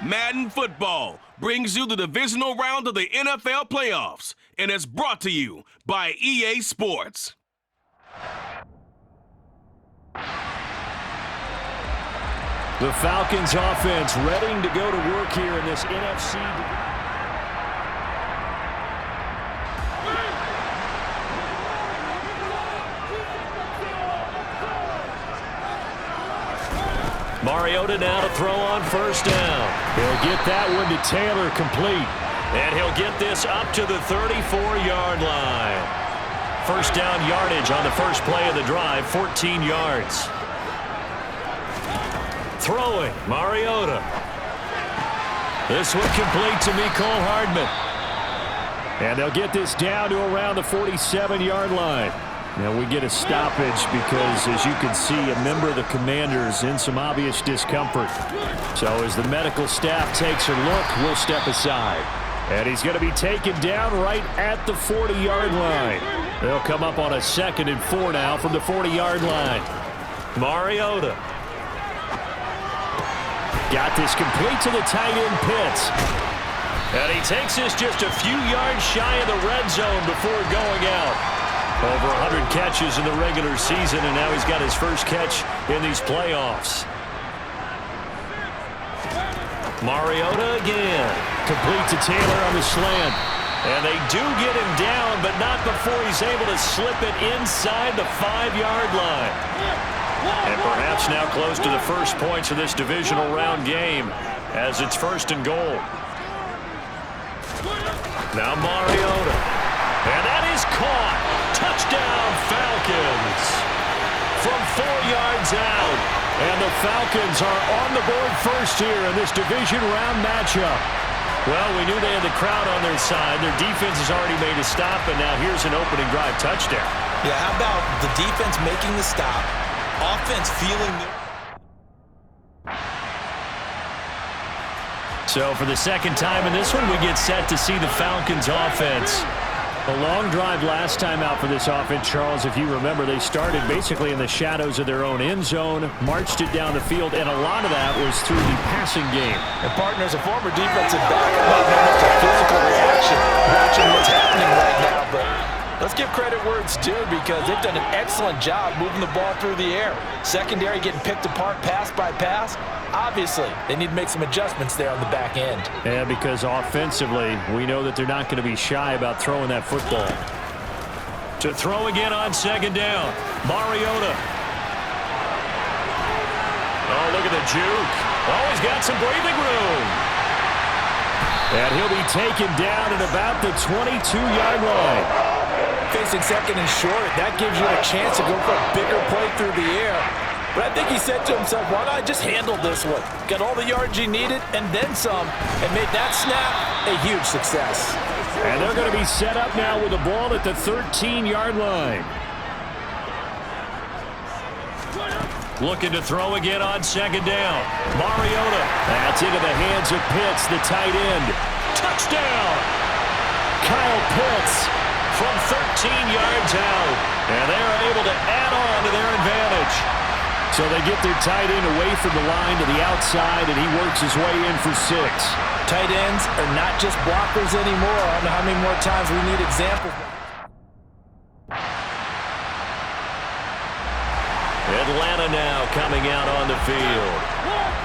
Madden Football brings you the divisional round of the NFL playoffs and is brought to you by EA Sports. The Falcons offense ready to go to work here in this NFC. Mariota now to throw on first down. He'll get that one to Taylor complete. And he'll get this up to the 34-yard line. First down yardage on the first play of the drive, 14 yards. Throwing, Mariota. This one complete to Mecole Hardman. And they'll get this down to around the 47-yard line. Now we get a stoppage because, as you can see, a member of the Commanders in some obvious discomfort. So as the medical staff takes a look, we'll step aside. And he's going to be taken down right at the 40-yard line. They'll come up on a 2nd and 4 now from the 40-yard line. Mariota. Got this complete to the tight end Pitts. And he takes this just a few yards shy of the red zone before going out. Over 100 catches in the regular season, and now he's got his first catch in these playoffs. Mariota again. Complete to Taylor on the slant. And they do get him down, but not before he's able to slip it inside the 5-yard line. And perhaps now close to the first points of this divisional round game as it's 1st and goal. Now Mariota. And that is caught. Touchdown, Falcons. From 4 yards out. And the Falcons are on the board first here in this division round matchup. Well, we knew they had the crowd on their side. Their defense has already made a stop, and now here's an opening drive touchdown. Yeah, how about the defense making the stop, offense feeling the... So for the second time in this one, we get set to see the Falcons offense. A long drive last time out for this offense, Charles. If you remember, they started basically in the shadows of their own end zone, marched it down the field, and a lot of that was through the passing game. And partners, a former defensive back, not much a physical reaction, watching what's happening right now. But let's give credit where it's due because they've done an excellent job moving the ball through the air. Secondary getting picked apart pass by pass. Obviously, they need to make some adjustments there on the back end. Yeah, because offensively, we know that they're not going to be shy about throwing that football. To throw again on 2nd down, Mariota. Oh, look at the juke. Oh, he's got some breathing room. And he'll be taken down at about the 22-yard line. Facing 2nd and short, that gives you a chance to go for a bigger play through the air. But I think he said to himself, why not just handle this one? Got all the yards you needed and then some, and made that snap a huge success. And they're going to be set up now with the ball at the 13-yard line. Looking to throw again on 2nd down. Mariota. That's into the hands of Pitts, the tight end. Touchdown! Kyle Pitts from 13 yards out. And they're able to add on to their advantage. So they get their tight end away from the line to the outside, and he works his way in for 6. Tight ends are not just blockers anymore. I don't know how many more times we need examples. Atlanta now coming out on the field.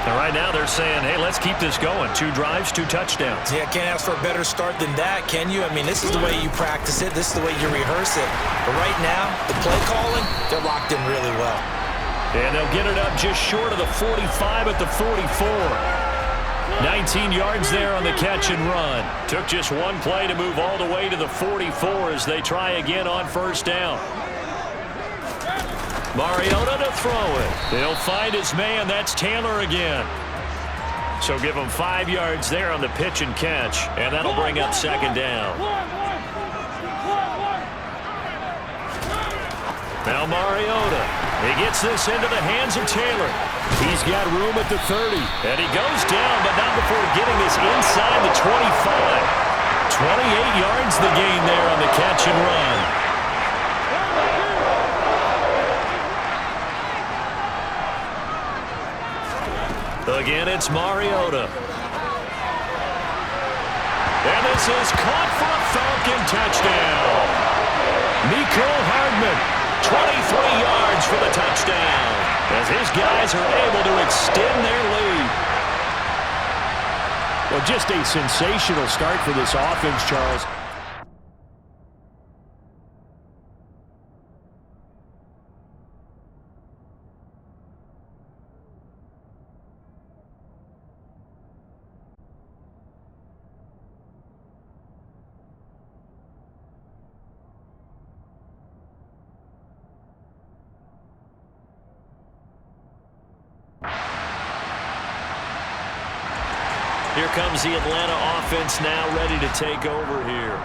And right now they're saying, hey, let's keep this going. 2 drives, 2 touchdowns. Yeah, can't ask for a better start than that, can you? I mean, this is the way you practice it. This is the way you rehearse it. But right now, the play calling, they're locked in really well. And they'll get it up just short of the 45 at the 44. 19 yards there on the catch and run. Took just one play to move all the way to the 44 as they try again on 1st down. Mariota to throw it. They'll find his man. That's Taylor again. So give him 5 yards there on the pitch and catch, and that'll bring up 2nd down. Now Mariota. He gets this into the hands of Taylor. He's got room at the 30. And he goes down, but not before getting this inside the 25. 28 yards the gain there on the catch and run. Again, it's Mariota. And this is caught for a Falcon touchdown. Mecole Hardman, 23 yards for the touchdown, as his guys are able to extend their lead. Well, just a sensational start for this offense, Charles. Here comes the Atlanta offense now ready to take over here.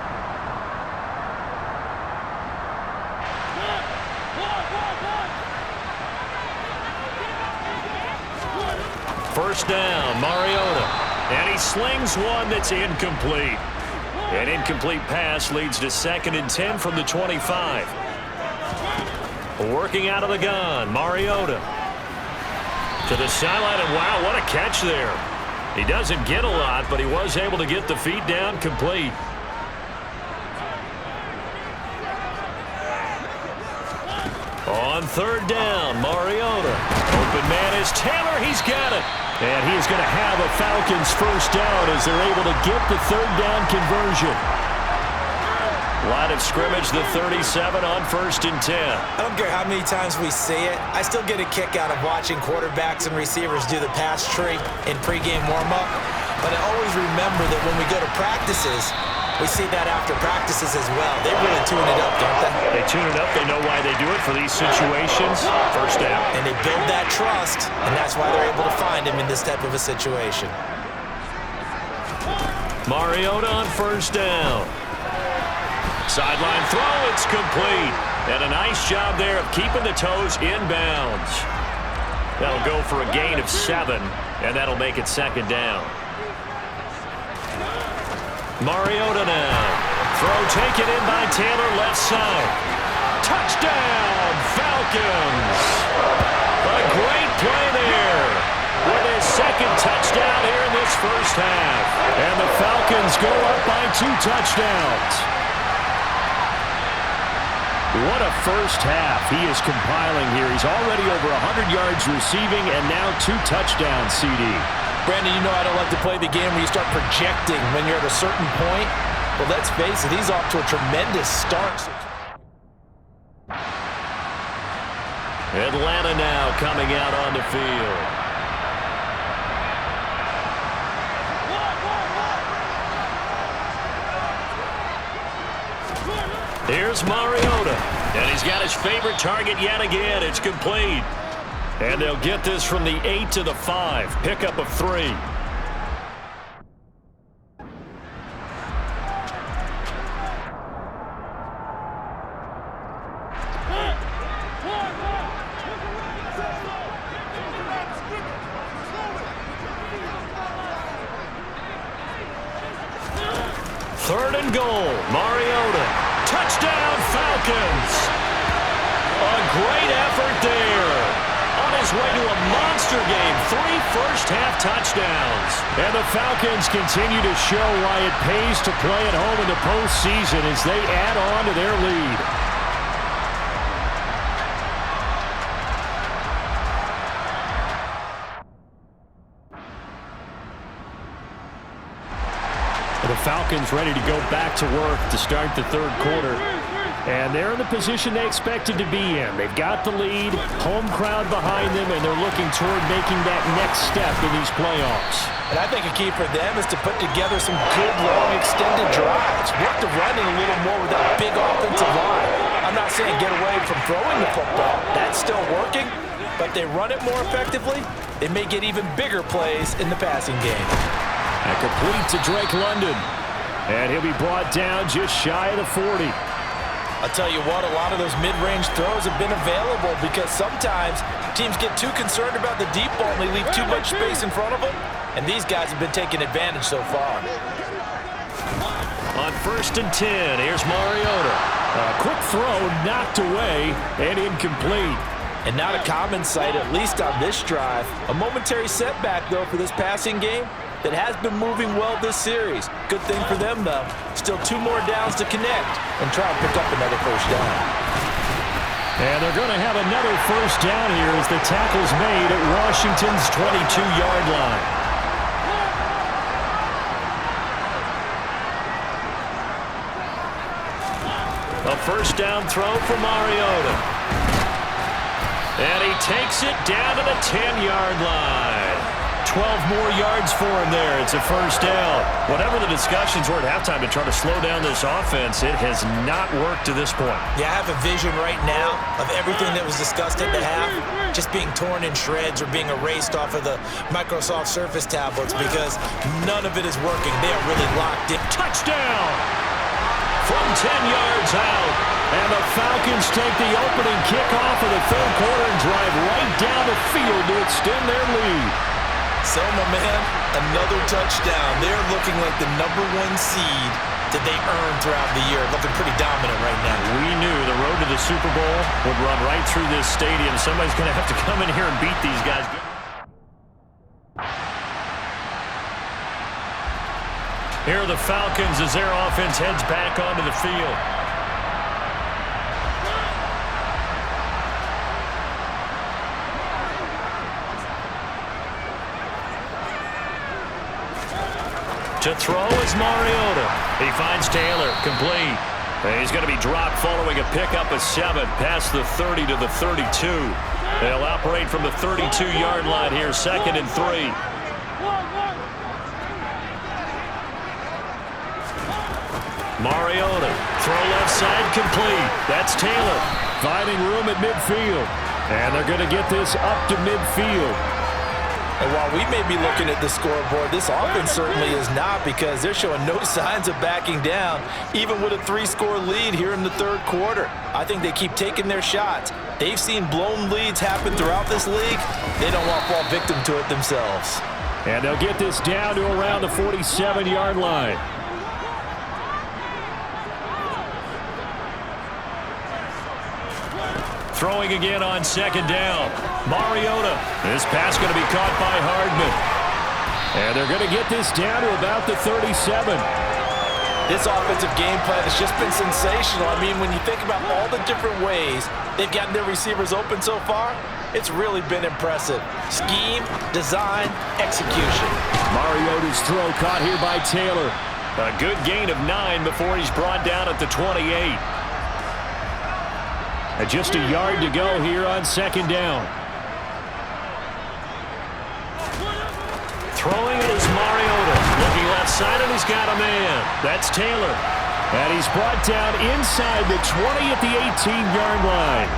First down, Mariota. And he slings one that's incomplete. An incomplete pass leads to 2nd and 10 from the 25. Working out of the gun, Mariota. To the sideline, and wow, what a catch there. He doesn't get a lot, but he was able to get the feet down complete. On 3rd down, Mariota. Open man is Taylor. He's got it. And he is going to have a Falcons first down as they're able to get the 3rd down conversion. Line of scrimmage, the 37 on 1st and 10. I don't care how many times we see it. I still get a kick out of watching quarterbacks and receivers do the pass tree in pregame warm-up. But I always remember that when we go to practices, we see that after practices as well. They really tune it up, don't they? They tune it up. They know why they do it for these situations. First down. And they build that trust, and that's why they're able to find him in this type of a situation. Mariota on 1st down. Sideline throw, it's complete. And a nice job there of keeping the toes inbounds. That'll go for a gain of 7, and that'll make it 2nd down. Mariota now. Throw taken in by Taylor, left side. Touchdown, Falcons. A great play there with his 2nd touchdown here in this first half. And the Falcons go up by 2 touchdowns. What a first half he is compiling here. He's already over 100 yards receiving and now 2 touchdowns, CD. Brandon, you know I don't like to play the game where you start projecting when you're at a certain point. But let's face it, he's off to a tremendous start. Atlanta now coming out on the field. Here's Mariota, and he's got his favorite target yet again. It's complete. And they'll get this from the 8 to the 5. Pickup of 3. Third and goal, Mariota. Touchdown, Falcons. A great effort there. On his way to a monster game, 3 first-half touchdowns. And the Falcons continue to show why it pays to play at home in the postseason as they add on to their lead. The Falcons ready to go back to work to start the 3rd quarter. And they're in the position they expected to be in. They've got the lead, home crowd behind them, and they're looking toward making that next step in these playoffs. And I think a key for them is to put together some good, long, extended drives. Work the running a little more with that big offensive line. I'm not saying get away from throwing the football. That's still working. But if they run it more effectively, they may get even bigger plays in the passing game. And complete to Drake London. And he'll be brought down just shy of the 40. I'll tell you what, a lot of those mid-range throws have been available because sometimes teams get too concerned about the deep ball and they leave too much space in front of them. And these guys have been taking advantage so far. On 1st and 10, here's Mariota. A quick throw knocked away and incomplete. And not a common sight, at least on this drive. A momentary setback, though, for this passing game. that has been moving well this series. Good thing for them, though. Still 2 more downs to connect and try and pick up another first down. And they're going to have another first down here as the tackle's made at Washington's 22-yard line. A first down throw for Mariota. And he takes it down to the 10-yard line. 12 more yards for him there. It's a first down. Whatever the discussions were at halftime to try to slow down this offense, it has not worked to this point. Yeah, I have a vision right now of everything that was discussed at the half just being torn in shreds or being erased off of the Microsoft Surface tablets because none of it is working. They are really locked in. Touchdown! From 10 yards out. And the Falcons take the opening kickoff of the third quarter and drive right down the field to extend their lead. So, my man, another touchdown. They're looking like the #1 seed that they earned throughout the year. Looking pretty dominant right now. We knew the road to the Super Bowl would run right through this stadium. Somebody's going to have to come in here and beat these guys. Here are the Falcons as their offense heads back onto the field. To throw is Mariota. He finds Taylor, complete. And he's going to be dropped following a pickup of 7 past the 30 to the 32. They'll operate from the 32-yard line here, 2nd and 3. Mariota, throw left side, complete. That's Taylor, finding room at midfield. And they're going to get this up to midfield. And while we may be looking at the scoreboard, this offense certainly is not because they're showing no signs of backing down, even with a 3-score lead here in the third quarter. I think they keep taking their shots. They've seen blown leads happen throughout this league. They don't want to fall victim to it themselves. And they'll get this down to around the 47-yard line. Throwing again on 2nd down. Mariota. This pass going to be caught by Hardman. And they're going to get this down to about the 37. This offensive game plan has just been sensational. I mean, when you think about all the different ways they've gotten their receivers open so far, it's really been impressive. Scheme, design, execution. Mariota's throw caught here by Taylor. A good gain of 9 before he's brought down at the 28. Just a yard to go here on 2nd down. Throwing it is Mariota. Looking left side, and he's got a man. That's Taylor. And he's brought down inside the 20 at the 18-yard line.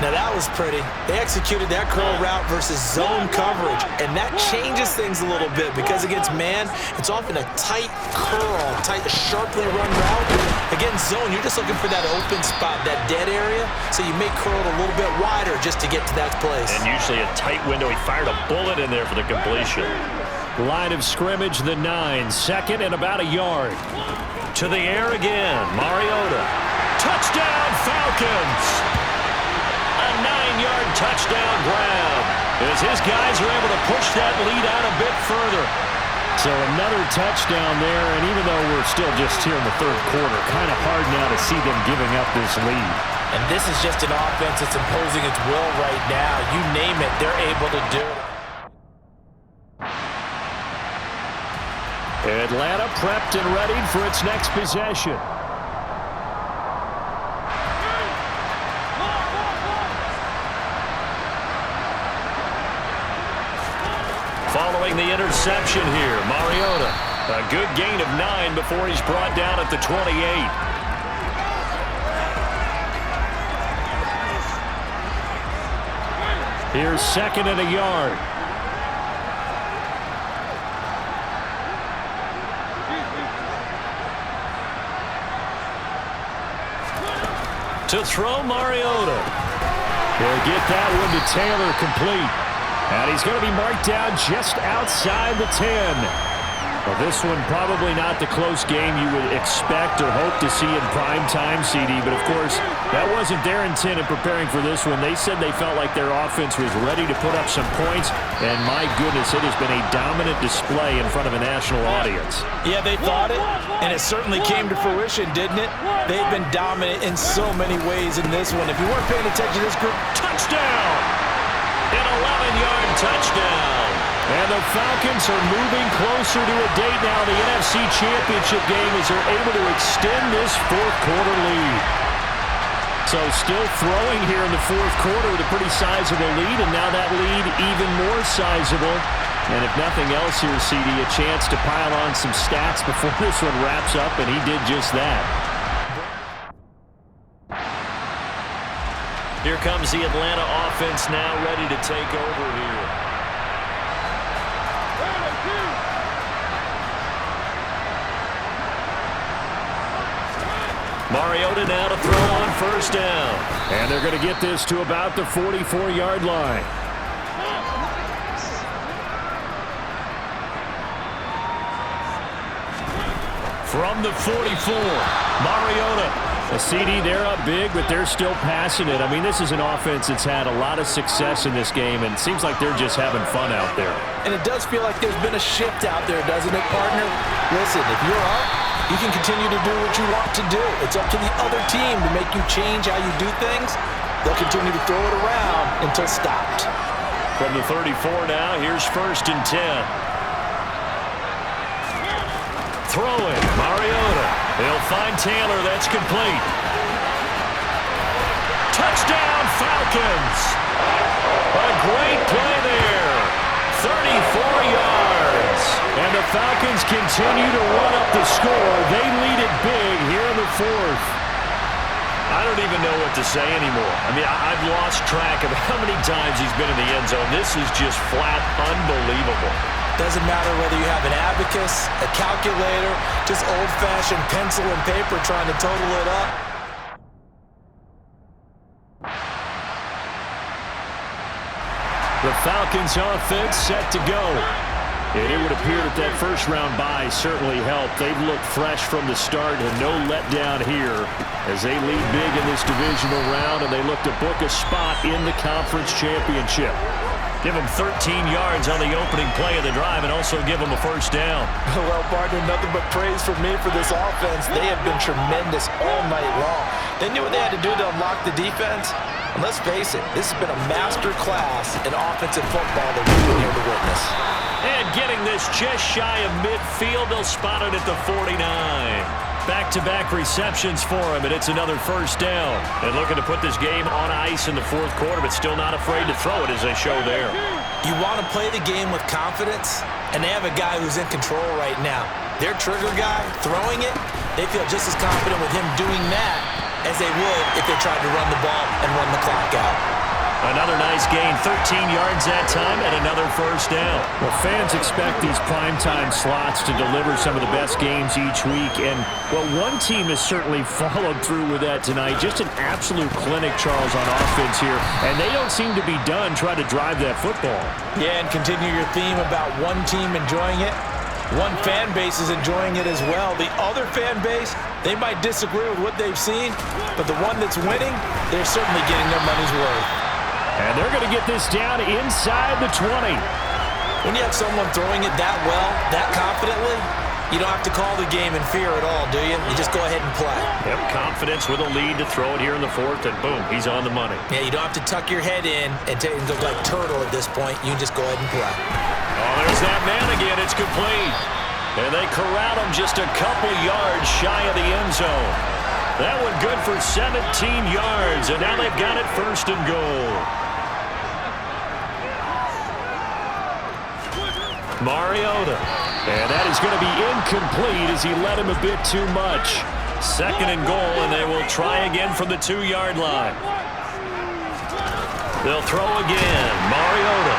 Now that was pretty. They executed that curl route versus zone coverage, and that changes things a little bit because against man, it's often a tight curl, sharply run route. Against zone, you're just looking for that open spot, that dead area, so you may curl it a little bit wider just to get to that place. And usually a tight window. He fired a bullet in there for the completion. Line of scrimmage, the 9, 2nd and about a yard. To the air again, Mariota. Touchdown, Falcons! 9-yard touchdown grab as his guys are able to push that lead out a bit further. So another touchdown there, and even though we're still just here in the third quarter, kind of hard now to see them giving up this lead. And this is just an offense that's imposing its will right now. You name it, they're able to do it. Atlanta prepped and ready for its next possession. Following the interception here, Mariota. A good gain of 9 before he's brought down at the 28. Here's 2nd and a yard. To throw Mariota. He'll get that one to Taylor, complete. And he's going to be marked down just outside the 10. Well, this one probably not the close game you would expect or hope to see in prime time, CD. But, of course, that wasn't their intent in preparing for this one. They said they felt like their offense was ready to put up some points. And, my goodness, it has been a dominant display in front of a national audience. Yeah, they thought it, and it certainly came to fruition, didn't it? They've been dominant in so many ways in this one. If you weren't paying attention to this group, touchdown! An 11-yard touchdown. And the Falcons are moving closer to a date now, the NFC Championship game, as they're able to extend this fourth-quarter lead. So still throwing here in the fourth quarter with a pretty sizable lead, and now that lead even more sizable. And if nothing else here, CD, a chance to pile on some stats before this one wraps up, and he did just that. Here comes the Atlanta offense now ready to take over here. Mariota now to throw on first down. And they're going to get this to about the 44-yard line. From the 44, Mariota. A CD, they're up big, but they're still passing it. I mean, this is an offense that's had a lot of success in this game, and it seems like they're just having fun out there. And it does feel like there's been a shift out there, doesn't it, partner? Listen, if you're up, you can continue to do what you want to do. It's up to the other team to make you change how you do things. They'll continue to throw it around until stopped. From the 34 now, here's 1st and 10. Throwing, Mariota. They'll find Taylor. That's complete. Touchdown, Falcons. A great play there. 34 yards. And the Falcons continue to run up the score. They lead it big here in the fourth. I don't even know what to say anymore. I mean, I've lost track of how many times he's been in the end zone. This is just flat unbelievable. Doesn't matter whether you have an abacus, a calculator, just old-fashioned pencil and paper trying to total it up. The Falcons offense set to go. And it would appear that that first-round bye certainly helped. They've looked fresh from the start and no letdown here as they lead big in this divisional round, and they look to book a spot in the conference championship. Give him 13 yards on the opening play of the drive and also give him a first down. Well, partner, nothing but praise from me for this offense. They have been tremendous all night long. They knew what they had to do to unlock the defense. And let's face it, this has been a master class in offensive football that we've been here to witness. And getting this just shy of midfield, they'll spot it at the 49. Back-to-back receptions for him, and it's another first down. And looking to put this game on ice in the fourth quarter, but still not afraid to throw it as they show there. You want to play the game with confidence, and they have a guy who's in control right now. Their trigger guy, throwing it, they feel just as confident with him doing that as they would if they tried to run the ball and run the clock out. Another nice gain, 13 yards that time, and another first down. Well, fans expect these primetime slots to deliver some of the best games each week, and, well, one team has certainly followed through with that tonight. Just an absolute clinic, Charles, on offense here, and they don't seem to be done trying to drive that football. Yeah, and continue your theme about one team enjoying it. One fan base is enjoying it as well. The other fan base, they might disagree with what they've seen, but the one that's winning, they're certainly getting their money's worth. And they're going to get this down inside the 20. When you have someone throwing it that well, that confidently, you don't have to call the game in fear at all, do you? You just go ahead and play. Yep, confidence with a lead to throw it here in the fourth, and boom, he's on the money. Yeah, you don't have to tuck your head in and look like turtle at this point. You can just go ahead and play. Oh, there's that man again. It's complete. And they corral him just a couple yards shy of the end zone. That one good for 17 yards, and now they've got it 1st and goal. Mariota. And that is going to be incomplete as he led him a bit too much. 2nd and goal, and they will try again from the 2-yard line. They'll throw again. Mariota.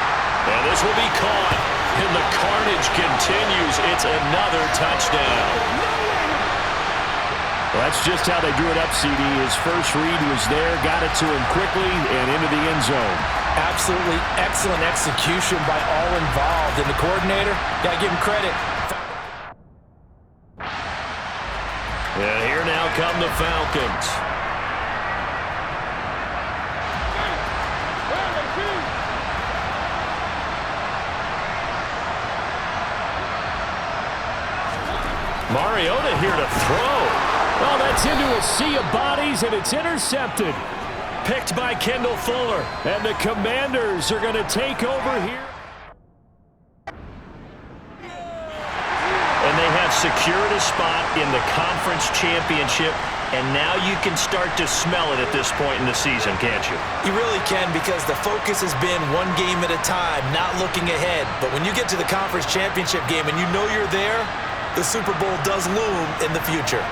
And this will be caught. And the carnage continues. It's another touchdown. Well, that's just how they drew it up, CD. His first read was there, got it to him quickly, and into the end zone. Absolutely excellent execution by all involved. And the coordinator, got to give him credit. And here now come the Falcons. Mariota here to throw. Oh, that's into a sea of bodies, and it's intercepted. Picked by Kendall Fuller. And the Commanders are going to take over here. And they have secured a spot in the conference championship, and now you can start to smell it at this point in the season, can't you? You really can, because the focus has been one game at a time, not looking ahead. But when you get to the conference championship game and you know you're there, the Super Bowl does loom in the future.